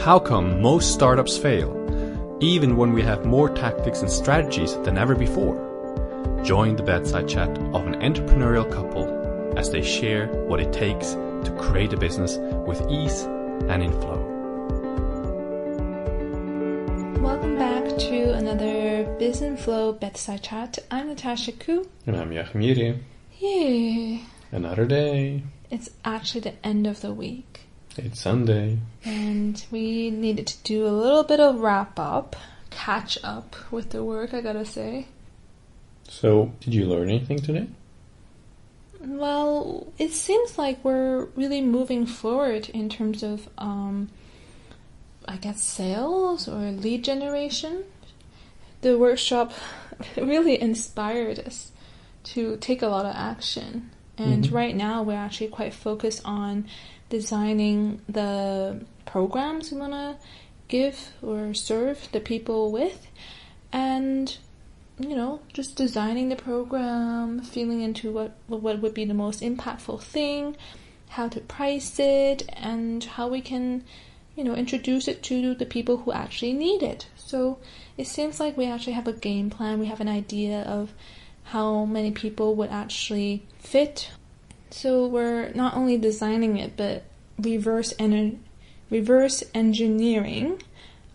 How come most startups fail, even when we have more tactics and strategies than ever before? Join the bedside chat of an entrepreneurial couple as they share what it takes to create a business with ease and in flow. Welcome back to another Business Flow bedside chat. I'm Natasha Koo. And I'm Jachym. Yay! Another day. It's actually the end of the week. It's Sunday. And we needed to do a little bit of wrap up, catch up with the work, I gotta say. So, did you learn anything today? Well, it seems like we're really moving forward in terms of, sales or lead generation. The workshop really inspired us to take a lot of action. And right now we're actually quite focused on designing the programs we want to give or serve the people with. And, just designing the program, feeling into what would be the most impactful thing, how to price it, and how we can, introduce it to the people who actually need it. So it seems like we actually have a game plan. We have an idea of how many people would actually fit. So we're not only designing it, but reverse engineering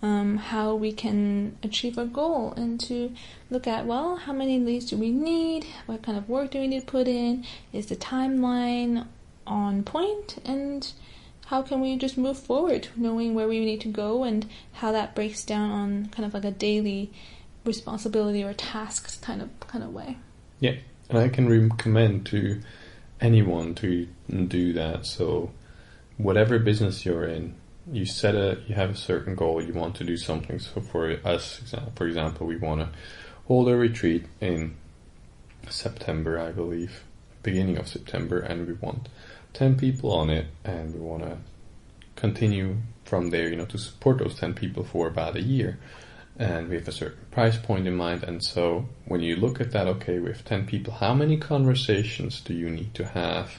how we can achieve our goal, and to look at, how many leads do we need? What kind of work do we need to put in? Is the timeline on point? And how can we just move forward, knowing where we need to go and how that breaks down on kind of like a daily responsibility or tasks kind of way. Yeah, and I can recommend to anyone to do that. So whatever business you're in, you have a certain goal, you want to do something. So for us, for example, we want to hold a retreat in September, I believe, beginning of September, and we want 10 people on it, and we want to continue from there, to support those 10 people for about a year. And we have a certain price point in mind. And so when you look at that, okay, we have 10 people, how many conversations do you need to have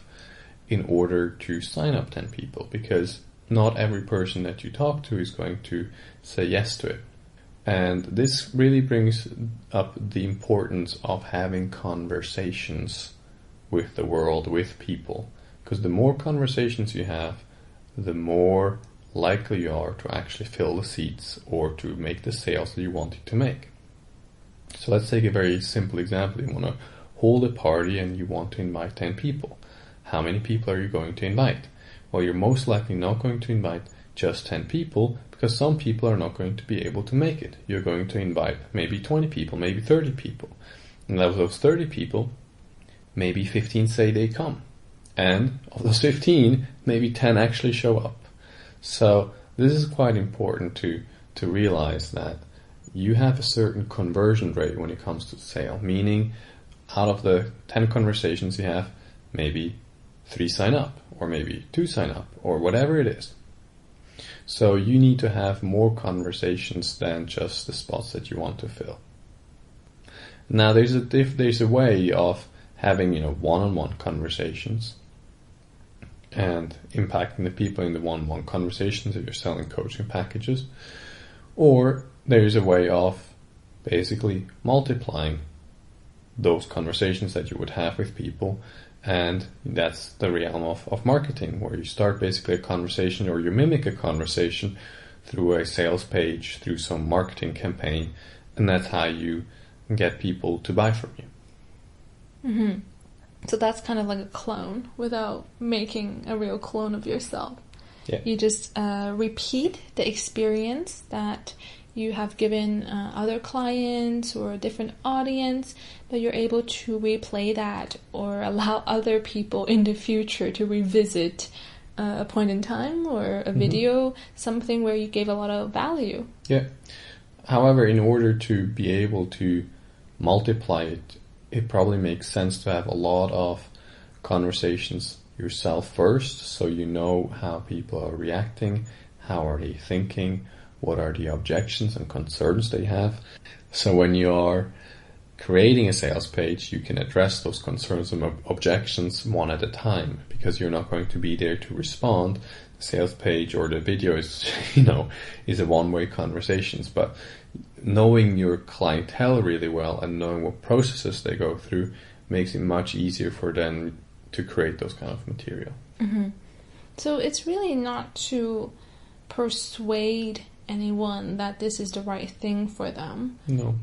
in order to sign up 10 people? Because not every person that you talk to is going to say yes to it. And this really brings up the importance of having conversations with the world, with people. Because the more conversations you have, the more likely you are to actually fill the seats or to make the sales that you wanted to make. So let's take a very simple example. You want to hold a party and you want to invite 10 people. How many people are you going to invite? Well, you're most likely not going to invite just 10 people, because some people are not going to be able to make it. You're going to invite maybe 20 people, maybe 30 people. And of those 30 people, maybe 15 say they come. And of those 15, maybe 10 actually show up. So this is quite important to realize that you have a certain conversion rate when it comes to sale, meaning out of the 10 conversations you have, maybe 3 sign up, or maybe 2 sign up, or whatever it is. So you need to have more conversations than just the spots that you want to fill. Now there's a way of having one-on-one conversations and impacting the people in the one-on-one conversations if you're selling coaching packages. Or there's a way of basically multiplying those conversations that you would have with people, and that's the realm of marketing, where you start basically a conversation, or you mimic a conversation through a sales page, through some marketing campaign, and that's how you get people to buy from you. Mm-hmm. So that's kind of like a clone without making a real clone of yourself. Yeah. You just repeat the experience that you have given other clients or a different audience, but you're able to replay that or allow other people in the future to revisit a point in time or a video, something where you gave a lot of value. Yeah. However, in order to be able to multiply it, it probably makes sense to have a lot of conversations yourself first, so you know how people are reacting, how are they thinking, what are the objections and concerns they have. So when you are creating a sales page, you can address those concerns and objections one at a time, because you're not going to be there to respond. The sales page or the video is, is a one-way conversations. But knowing your clientele really well and knowing what processes they go through makes it much easier for them to create those kind of material. Mm-hmm. So it's really not to persuade anyone that this is the right thing for them. No.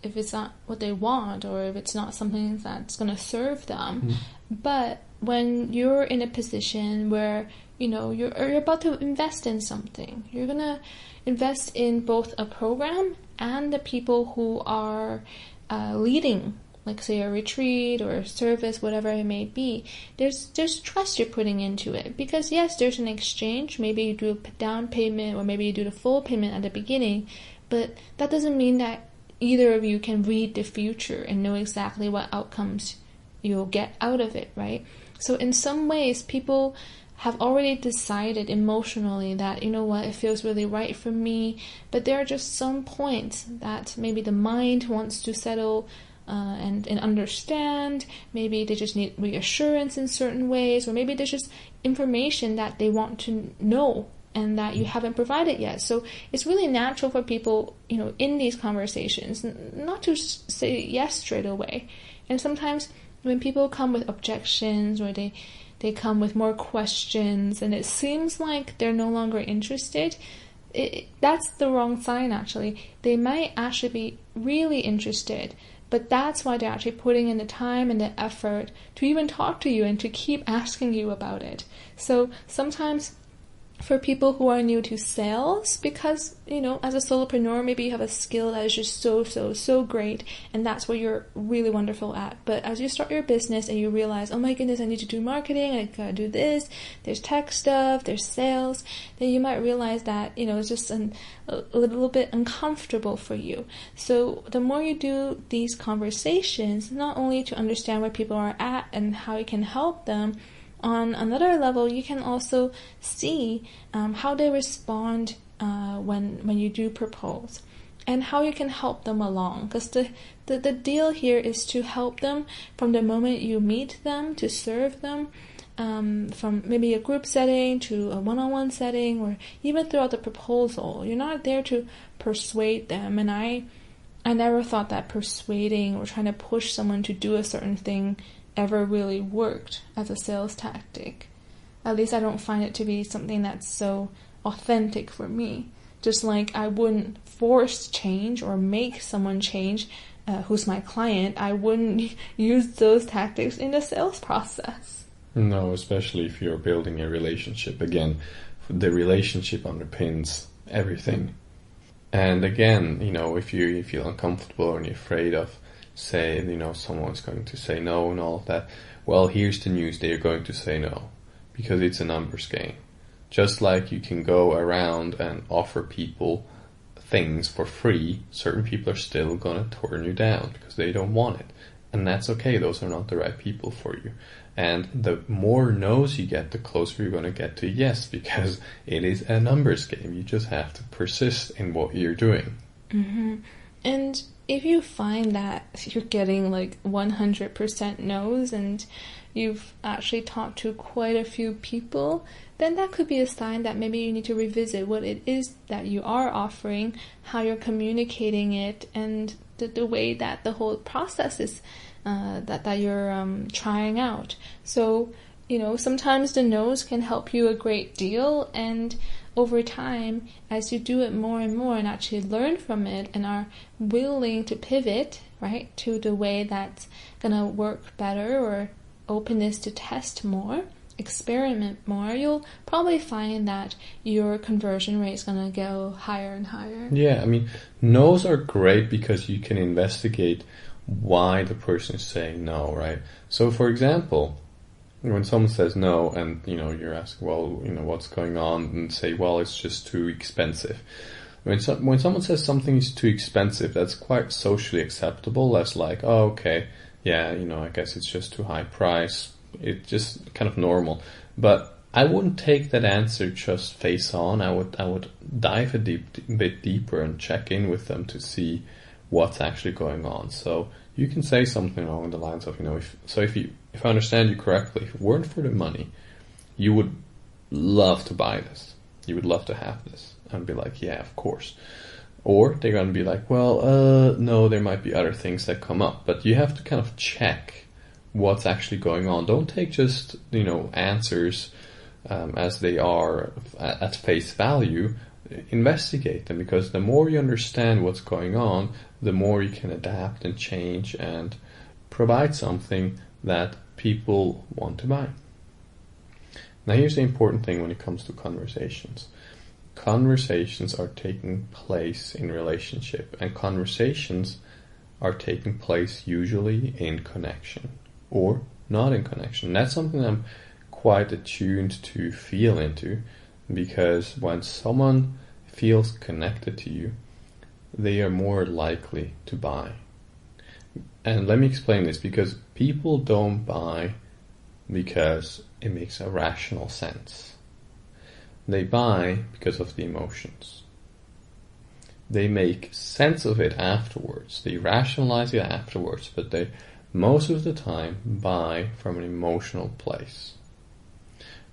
If it's not what they want, or if it's not something that's going to serve them. But when you're in a position where, you're about to invest in something, you're going to invest in both a program and the people who are leading, like say a retreat or a service, whatever it may be, there's trust you're putting into it. Because yes, there's an exchange. Maybe you do a down payment, or maybe you do the full payment at the beginning, but that doesn't mean that either of you can read the future and know exactly what outcomes you'll get out of it, right? So in some ways, people have already decided emotionally that, it feels really right for me, but there are just some points that maybe the mind wants to settle and understand. Maybe they just need reassurance in certain ways, or maybe there's just information that they want to know and that you haven't provided yet. So it's really natural for people, in these conversations, not to say yes straight away. And sometimes when people come with objections, or they come with more questions, and it seems like they're no longer interested, that's the wrong sign, actually. They might actually be really interested, but that's why they're actually putting in the time and the effort to even talk to you and to keep asking you about it. So sometimes for people who are new to sales, because, as a solopreneur, maybe you have a skill that is just so great, and that's what you're really wonderful at. But as you start your business and you realize, oh my goodness, I need to do marketing, I gotta do this, there's tech stuff, there's sales, then you might realize that, it's just a little bit uncomfortable for you. So the more you do these conversations, not only to understand where people are at and how you can help them, on another level, you can also see how they respond when you do propose, and how you can help them along. Because the deal here is to help them from the moment you meet them, to serve them, from maybe a group setting to a one-on-one setting, or even throughout the proposal. You're not there to persuade them. And I never thought that persuading or trying to push someone to do a certain thing ever really worked as a sales tactic. At least I don't find it to be something that's so authentic for me. Just like I wouldn't force change or make someone change who's my client, I wouldn't use those tactics in the sales process. No, especially if you're building a relationship. Again, the relationship underpins everything. And again, if you feel uncomfortable and you're afraid of, say, someone's going to say no and all of that, well, here's the news, they're going to say no, because it's a numbers game. Just like you can go around and offer people things for free, certain people are still going to turn you down because they don't want it. And that's okay, those are not the right people for you. And the more no's you get, the closer you're going to get to yes, because it is a numbers game. You just have to persist in what you're doing. Mm-hmm. And if you find that you're getting like 100% no's and you've actually talked to quite a few people, then that could be a sign that maybe you need to revisit what it is that you are offering, how you're communicating it, and the way that the whole process is that you're trying out. So, sometimes the no's can help you a great deal, and over time, as you do it more and more and actually learn from it and are willing to pivot, right, to the way that's going to work better, or openness to test more, experiment more, you'll probably find that your conversion rate is going to go higher and higher. Yeah, no's are great because you can investigate why the person is saying no, right? So, for example, when someone says no and, you're asking, well, what's going on, and say, well, it's just too expensive. When someone says something is too expensive, that's quite socially acceptable. That's like, oh, okay, yeah, I guess it's just too high price. It's just kind of normal. But I wouldn't take that answer just face on. I would dive a bit deeper and check in with them to see what's actually going on. So you can say something along the lines of, if I understand you correctly, if it weren't for the money, you would love to buy this. You would love to have this. And be like, yeah, of course. Or they're going to be like, well, no, there might be other things that come up. But you have to kind of check what's actually going on. Don't take just, answers as they are at face value. Investigate them, because the more you understand what's going on, the more you can adapt and change and provide something that people want to buy. Now here's the important thing when it comes to conversations. Conversations are taking place in relationship, and conversations are taking place usually in connection or not in connection. That's something I'm quite attuned to feel into, because when someone feels connected to you, they are more likely to buy. And let me explain this, because people don't buy because it makes a rational sense. They buy because of the emotions. They make sense of it afterwards. They rationalize it afterwards, but they most of the time buy from an emotional place.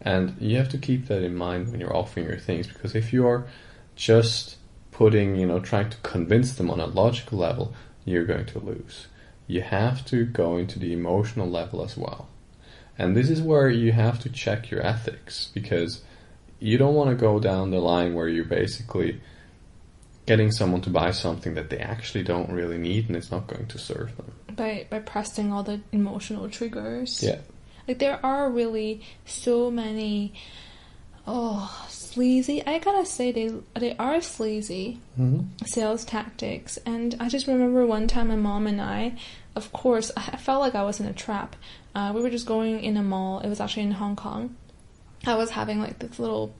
And you have to keep that in mind when you're offering your things, because if you're just putting, trying to convince them on a logical level, you're going to lose. You have to go into the emotional level as well. And this is where you have to check your ethics, because you don't want to go down the line where you're basically getting someone to buy something that they actually don't really need and it's not going to serve them. By pressing all the emotional triggers. Yeah. Like, there are really so many, sleazy. I gotta say, they are sleazy sales tactics. And I just remember one time my mom and I, of course, I felt like I was in a trap. We were just going in a mall. It was actually in Hong Kong. I was having like this little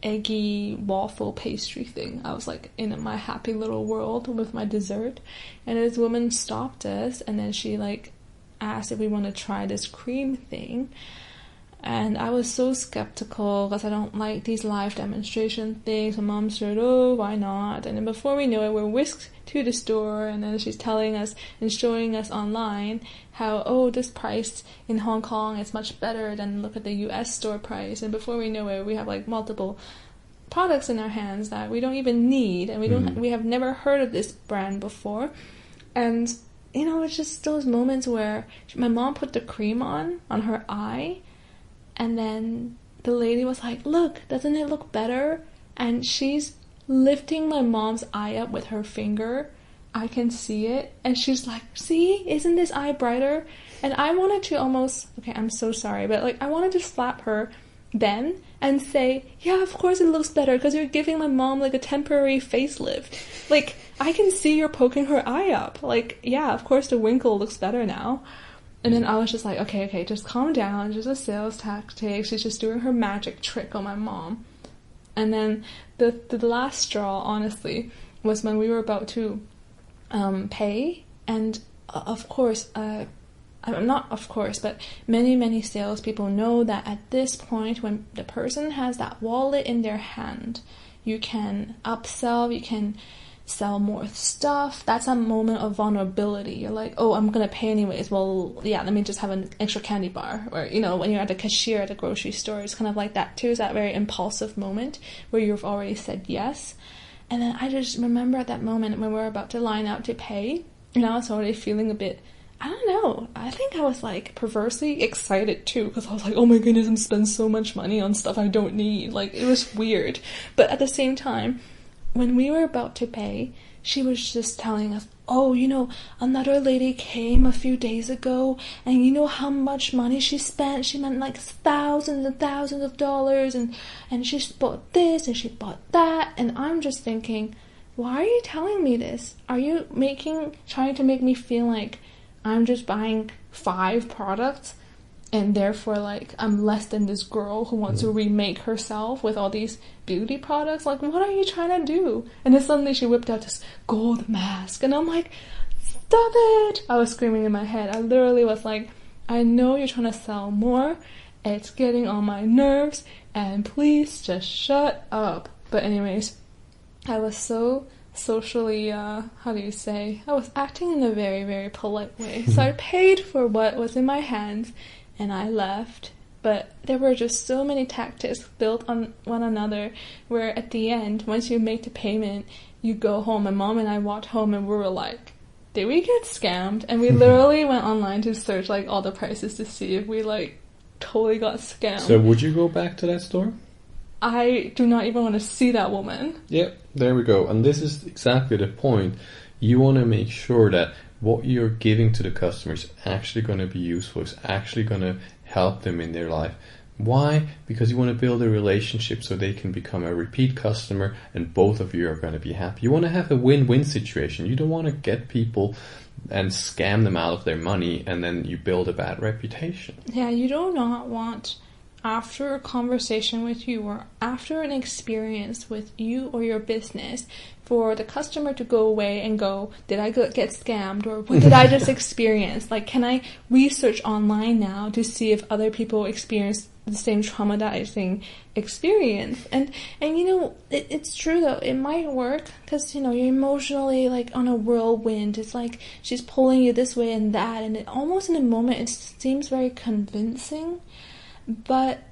eggy waffle pastry thing. I was like in my happy little world with my dessert. And this woman stopped us, and then she like asked if we want to try this cream thing. And I was so skeptical because I don't like these live demonstration things. My mom said, oh, why not? And then before we know it, we're whisked to the store, and then she's telling us and showing us online how, this price in Hong Kong is much better than look at the US store price. And before we know it, we have like multiple products in our hands that we don't even need, and we have never heard of this brand before. And it's just those moments where my mom put the cream on her eye, and then the lady was like, look, doesn't it look better? And she's lifting my mom's eye up with her finger. I can see it. And she's like, see, isn't this eye brighter? And I wanted to almost, I'm so sorry, but like I wanted to slap her then and say, yeah, of course it looks better, because you're giving my mom like a temporary facelift. Like, I can see you're poking her eye up. Like, yeah, of course the winkle looks better now. And then I was just like, okay, just calm down. Just a sales tactic. She's just doing her magic trick on my mom. And then the last straw, honestly, was when we were about to pay. And of course, not of course, but many salespeople know that at this point, when the person has that wallet in their hand, you can upsell, you can sell more stuff. That's a moment of vulnerability. You're like, I'm gonna pay anyways. Well, yeah, let me just have an extra candy bar. Or, when you're at the cashier at the grocery store, it's kind of like that too. It's that very impulsive moment where you've already said yes. And then I just remember at that moment when we're about to line out to pay, and I was already feeling a bit, I don't know, I think I was like perversely excited too, because I was like, oh my goodness, I'm spending so much money on stuff I don't need. Like, it was weird. But at the same time, when we were about to pay, she was just telling us, another lady came a few days ago, and you know how much money she spent? She spent like thousands and thousands of dollars, and she bought this and she bought that. And I'm just thinking, why are you telling me this? Are you trying to make me feel like I'm just buying 5 products, and therefore, like, I'm less than this girl who wants to remake herself with all these beauty products? Like, what are you trying to do? And then suddenly she whipped out this gold mask, and I'm like, stop it! I was screaming in my head. I literally was like, I know you're trying to sell more. It's getting on my nerves, and please just shut up. But anyways, I was so socially, how do you say? I was acting in a very, very polite way. So I paid for what was in my hands and I left. But there were just so many tactics built on one another where at the end, once you make the payment, you go home. And Mom and I walked home and we were like, did we get scammed? And we literally went online to search like all the prices to see if we like totally got scammed. So would you go back to that store? I do not even want to see that woman. Yep, there we go. And this is exactly the point. You want to make sure that what you're giving to the customer is actually going to be useful, is actually going to help them in their life. Why? Because you want to build a relationship so they can become a repeat customer and both of you are going to be happy. You want to have a win-win situation. You don't want to get people and scam them out of their money and then you build a bad reputation. Yeah, you do not want, after a conversation with you or after an experience with you or your business, for the customer to go away and go, did I get scammed? Or what did I just experience? Like, can I research online now to see if other people experience the same traumatizing experience? And you know, it's true though, it might work because, you know, you're emotionally like on a whirlwind. It's like she's pulling you this way and that, and it almost in a moment it seems very convincing. But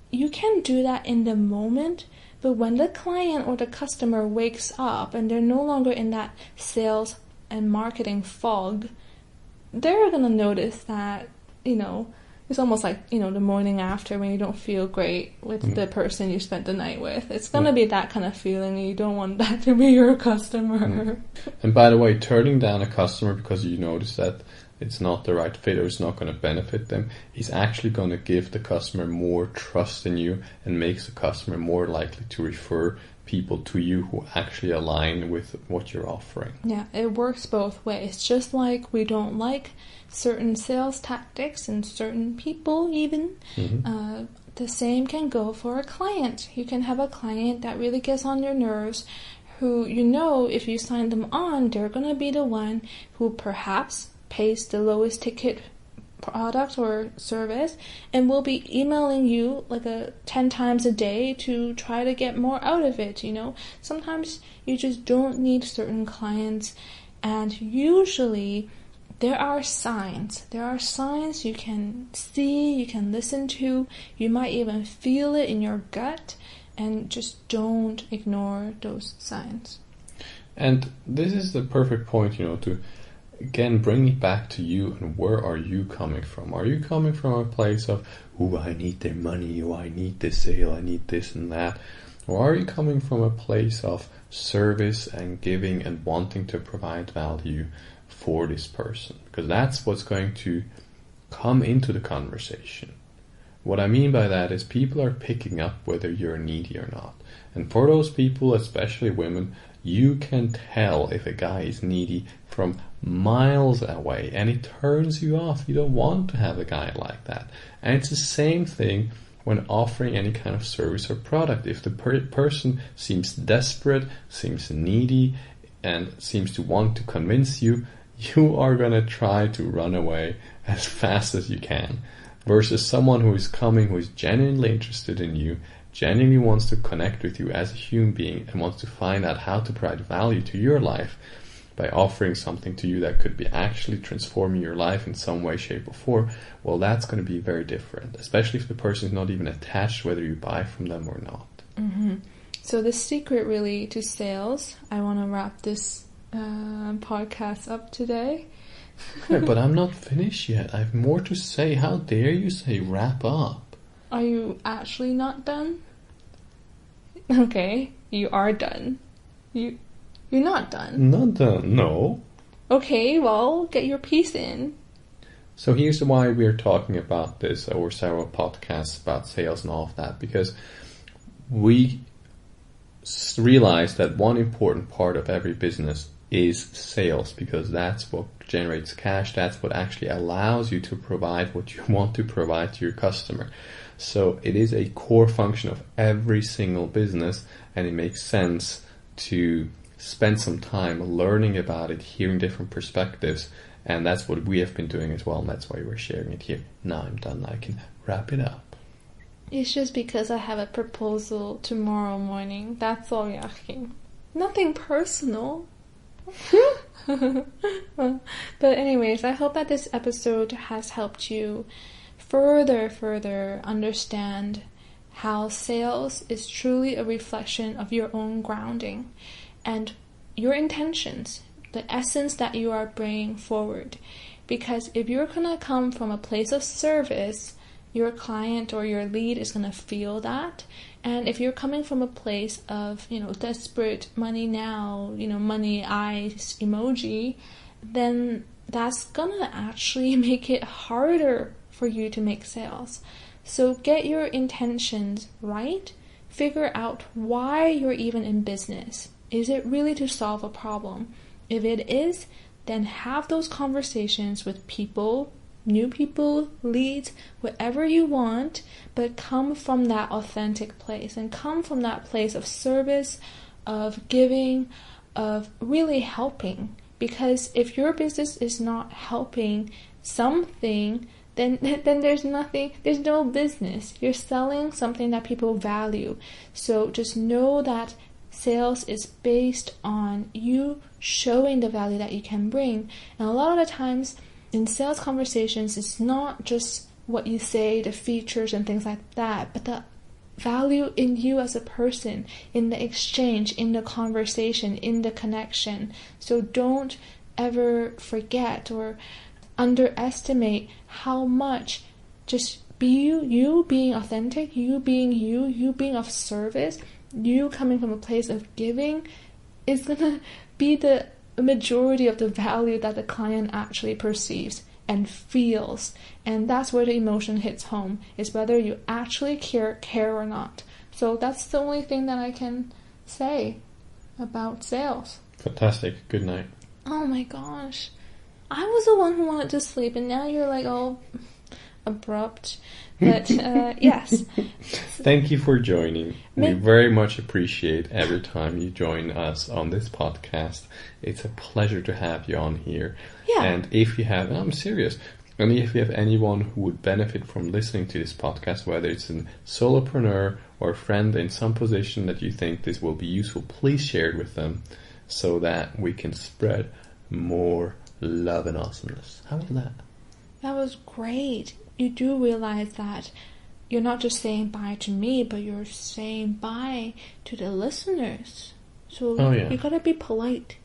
you can do that in the moment, but when the client or the customer wakes up and they're no longer in that sales and marketing fog, they're going to notice that, you know, it's almost like, you know, the morning after when you don't feel great with the person you spent the night with. It's going to be that kind of feeling, and you don't want that to be your customer. And by the way, turning down a customer because you notice that it's not the right fit or it's not going to benefit them is actually going to give the customer more trust in you and makes the customer more likely to refer people to you who actually align with what you're offering. Yeah, it works both ways. Just like we don't like certain sales tactics and certain people even, the same can go for a client. You can have a client that really gets on your nerves, who, you know, if you sign them on, they're going to be the one who perhaps pays the lowest ticket product or service and will be emailing you like 10 times a day to try to get more out of it. You know, sometimes you just don't need certain clients, and usually there are signs you can see, you can listen to, you might even feel it in your gut, and just don't ignore those signs. And this is the perfect point, you know, to again bring it back to you and where are you coming from? Are you coming from a place of, oh, I need their money, oh, I need this sale, I need this and that? Or are you coming from a place of service and giving and wanting to provide value for this person? Because that's what's going to come into the conversation. What I mean by that is people are picking up whether you're needy or not. And for those people, especially women, you can tell if a guy is needy from miles away, and it turns you off. You don't want to have a guy like that. And it's the same thing when offering any kind of service or product. If the person seems desperate, seems needy, and seems to want to convince you, you are going to try to run away as fast as you can. Versus someone who is coming, who is genuinely interested in you, genuinely wants to connect with you as a human being and wants to find out how to provide value to your life by offering something to you that could be actually transforming your life in some way, shape or form, well, that's going to be very different, especially if the person is not even attached whether you buy from them or not. So the secret really to sales, I want to wrap this podcast up today. Yeah, but I'm not finished yet. I have more to say. How dare you say wrap up? Are you actually not done? Okay, you are done. You're not done. Not done, no. Okay, well, get your piece in. So here's why we're talking about this over several podcasts about sales and all of that, because we realize that one important part of every business is sales, because that's what generates cash, that's what actually allows you to provide what you want to provide to your customer. So it is a core function of every single business, and it makes sense to spend some time learning about it, hearing different perspectives, and that's what we have been doing as well, and that's why we're sharing it here. Now I'm done, I can wrap it up. It's just because I have a proposal tomorrow morning. That's all, Jachym. Nothing personal. But anyways, I hope that this episode has helped you further understand how sales is truly a reflection of your own grounding and your intentions, the essence that you are bringing forward. Because if you're going to come from a place of service, your client or your lead is going to feel that. And if you're coming from a place of, desperate money now, money eyes emoji, then that's going to actually make it harder for you to make sales. So get your intentions right. Figure out why you're even in business. Is it really to solve a problem? If it is, then have those conversations with people, new people, leads, whatever you want, but come from that authentic place and come from that place of service, of giving, of really helping. Because if your business is not helping something, then there's no business. You're selling something that people value. So just know that sales is based on you showing the value that you can bring. And a lot of the times in sales conversations, it's not just what you say, the features and things like that, but the value in you as a person, in the exchange, in the conversation, in the connection. So don't ever forget or underestimate how much just you being authentic, you being of service, you coming from a place of giving is going to be the majority of the value that the client actually perceives and feels. And that's where the emotion hits home, is whether you actually care or not. So that's the only thing that I can say about sales. Fantastic. Good night. Oh my gosh. I was the one who wanted to sleep, and now you're like all abrupt. But yes. Thank you for joining. We very much appreciate every time you join us on this podcast. It's a pleasure to have you on here. Yeah. And if you have, I'm serious, and if you have anyone who would benefit from listening to this podcast, whether it's a solopreneur or a friend in some position that you think this will be useful, please share it with them so that we can spread more love and awesomeness. How was that? That was great. You do realize that you're not just saying bye to me, but you're saying bye to the listeners. So you gotta be polite.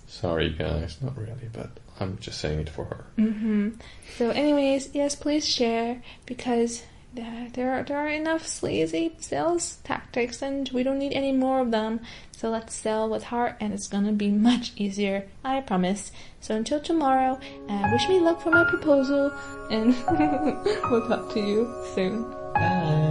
Sorry guys, not really, but I'm just saying it for her. Mm-hmm. So anyways, yes, please share, because there are enough sleazy sales tactics and we don't need any more of them. So let's sell with heart, and it's gonna be much easier, I promise. So until tomorrow, wish me luck for my proposal, and we'll talk to you soon. Bye.